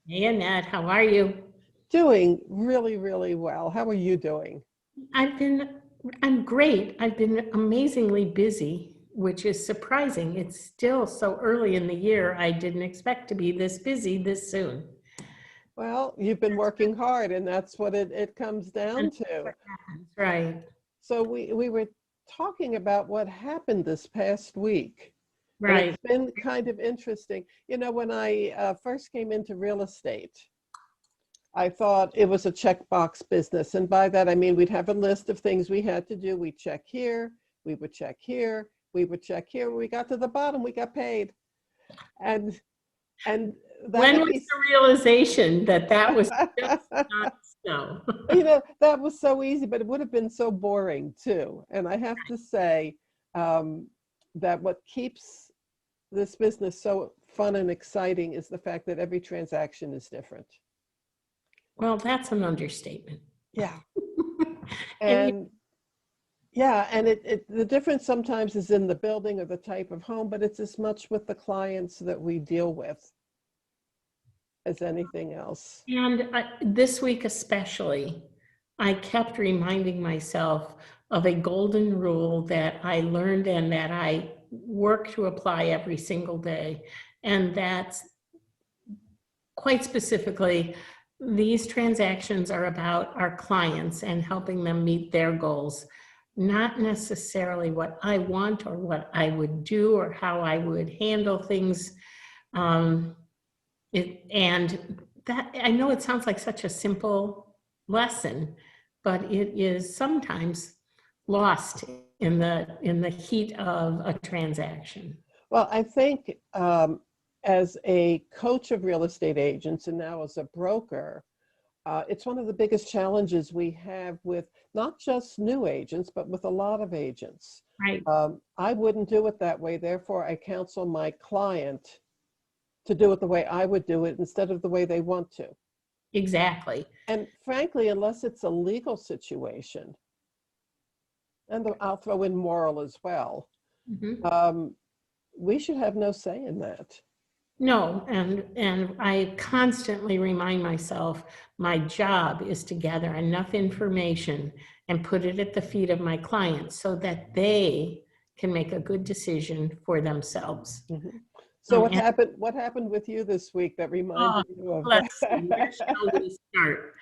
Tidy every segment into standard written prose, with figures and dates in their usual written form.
Hey Annette, how are you? Doing really, really well. How are you doing? I've been, I'm great. I've been amazingly busy, which is surprising. It's still so early in the year. I didn't expect to be this busy this soon. Well, you've been working hard, and that's what it comes And down that's to. what happens, right? So we were talking about what happened this past week, and Right. it's been kind of interesting. You know, when I first came into real estate, I thought it was a checkbox business. And by that, I mean we'd have a list of things we had to do. We'd check here, we would check here, we would check here. When we got to the bottom, we got paid. And and that When would was be the realization that that was just not so? you know, that was so easy, but it would have been so boring too. And I have to say um, that what keeps this business so fun and exciting is the fact that every transaction is different. Well, that's an understatement. Yeah. And you, And yeah, and the difference sometimes is in the building or the type of home, but it's as much with the clients that we deal with as anything else. and this week especially, I kept reminding myself of a golden rule that I learned and that I work to apply every single day. And that's quite specifically, these transactions are about our clients and helping them meet their goals, not necessarily what I want or what I would do or how I would handle things. Um, and that, I know it sounds like such a simple lesson, but it is sometimes lost in the heat of a transaction. Well, I think as a coach of real estate agents and now as a broker, it's one of the biggest challenges we have with not just new agents, but with a lot of agents. Right. I wouldn't do it that way. Therefore, I counsel my client to do it the way I would do it instead of the way they want to. Exactly. And frankly, unless it's a legal situation, and I'll throw in moral as well, Mhm. um, we should have no say in that. No, and I constantly remind myself my job is to gather enough information and put it at the feet of my clients so that they can make a good decision for themselves. Mhm. So what And happened? What happened with you this week that oh, reminded you of let's see, where shall that? we start?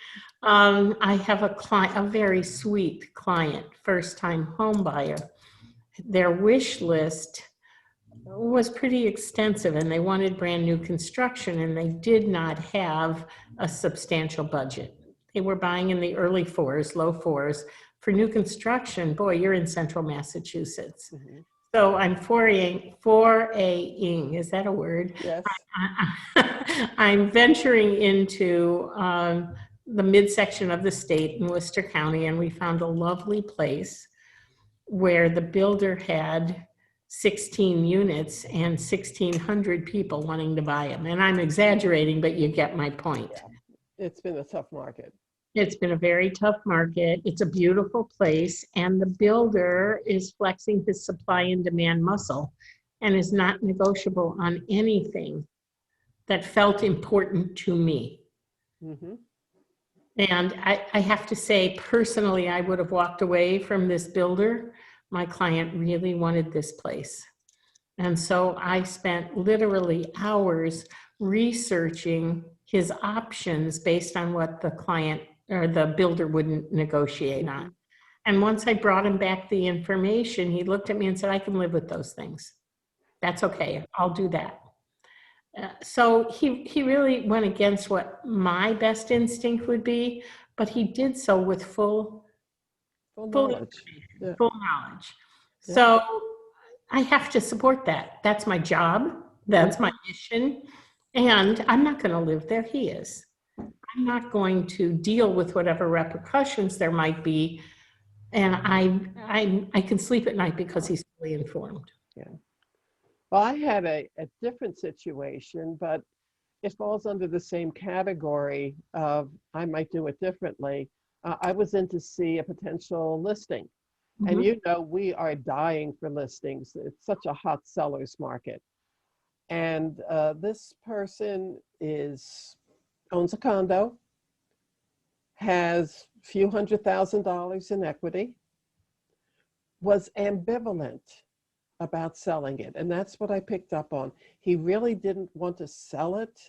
I have a client, a very sweet client, first-time home buyer. Their wish list was pretty extensive and they wanted brand new construction and they did not have a substantial budget. They were buying in the early fours, low fours. For new construction, boy, you're in central Massachusetts. Mhm. So I'm foraying, is that a word? Yes. I'm venturing into the midsection of the state in Worcester County, and we found a lovely place where the builder had 16 units and 1,600 people wanting to buy them. And I'm exaggerating, but you get my point. Yeah. It's been a tough market. It's been a very tough market. It's a beautiful place, and the builder is flexing his supply and demand muscle and is not negotiable on anything that felt important to me. Hmm. And I have to say, personally, I would have walked away from this builder. My client really wanted this place. And so I spent literally hours researching his options based on what the client or the builder wouldn't negotiate on. Hmm. And once I brought him back the information, he looked at me and said, I can live with those things. That's okay. I'll do that. So he really went against what my best instinct would be, but he did so with Full full knowledge. information, Yeah. full knowledge. Yeah. So I have to support that. That's my job. That's my Hmm. mission. And I'm not going to live there. He is. I'm not going to deal with whatever repercussions there might be. And I can sleep at night because he's fully informed. Yeah. Well, I had a different situation, but it falls under the same category of I might do it differently. I was in to see a potential listing. And Mhm. you know, we are dying for listings. It's such a hot seller's market. And this person is owns a condo, has a few $100,000 in equity, was ambivalent about selling it. And that's what I picked up on. He really didn't want to sell it,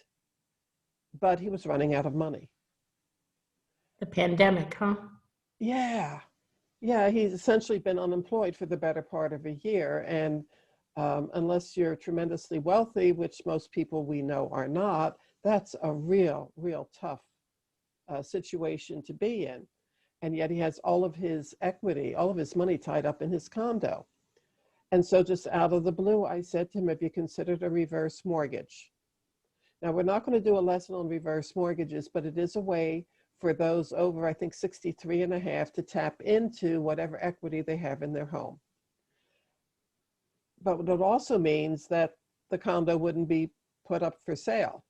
but he was running out of money. The pandemic, huh? Yeah. Yeah, he's essentially been unemployed for the better part of a year. And unless you're tremendously wealthy, which most people we know are not, that's a real tough situation to be in. And yet he has all of his equity, all of his money tied up in his condo. And so just out of the blue, I said to him, have you considered a reverse mortgage? Now, we're not going to do a lesson on reverse mortgages, but it is a way for those over, I think, 63 and a half to tap into whatever equity they have in their home. But it also means that the condo wouldn't be put up for sale.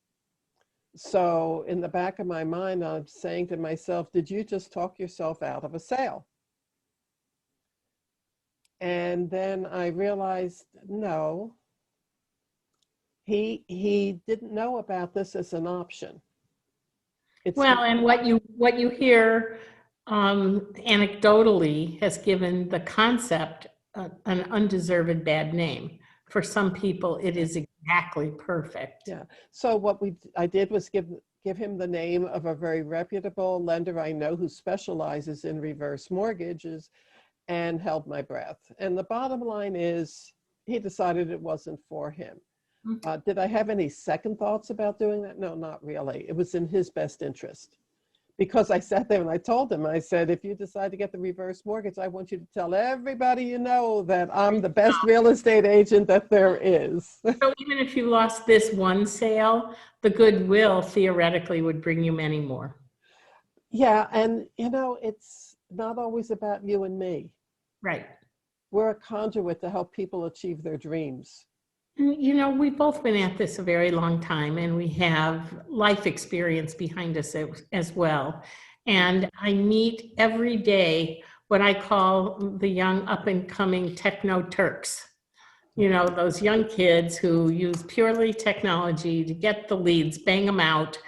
So in the back of my mind, I'm saying to myself, did you just talk yourself out of a sale? And then I realized, no, he didn't know about this as an option. Well, and what you hear anecdotally has given the concept an undeserved bad name. For some people, it is exactly perfect. Yeah. So what I did was give him the name of a very reputable lender I know who specializes in reverse mortgages, and held my breath. And the bottom line is, he decided it wasn't for him. Did I have any second thoughts about doing that? No, not really. It was in his best interest. Because I sat there and I told him, I said, if you decide to get the reverse mortgage, I want you to tell everybody you know that I'm the best real estate agent that there is. So even if you lost this one sale, the goodwill theoretically would bring you many more. Yeah, and it's not always about you and me. Right. We're a conduit to help people achieve their dreams. We've both been at this a very long time, and we have life experience behind us as well. And I meet every day what I call the young up-and-coming techno Turks. Those young kids who use purely technology to get the leads, bang them out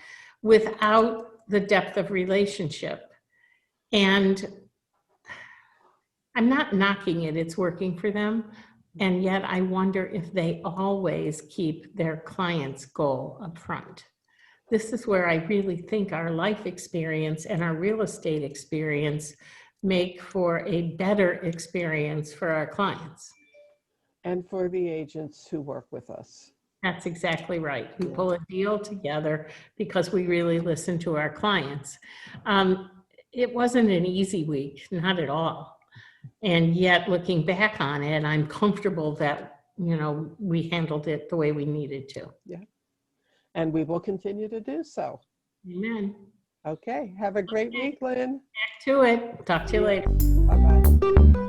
without the depth of relationship. And I'm not knocking it, it's working for them. And yet I wonder if they always keep their client's goal up front. This is where I really think our life experience and our real estate experience make for a better experience for our clients. And for the agents who work with us. That's exactly right. We pull a deal together because we really listen to our clients. It wasn't an easy week, not at all. And yet, looking back on it, I'm comfortable that, we handled it the way we needed to. Yeah. And we will continue to do so. Amen. Okay. Have a great week, Lynn. Back to it. Talk to you later. Bye-bye.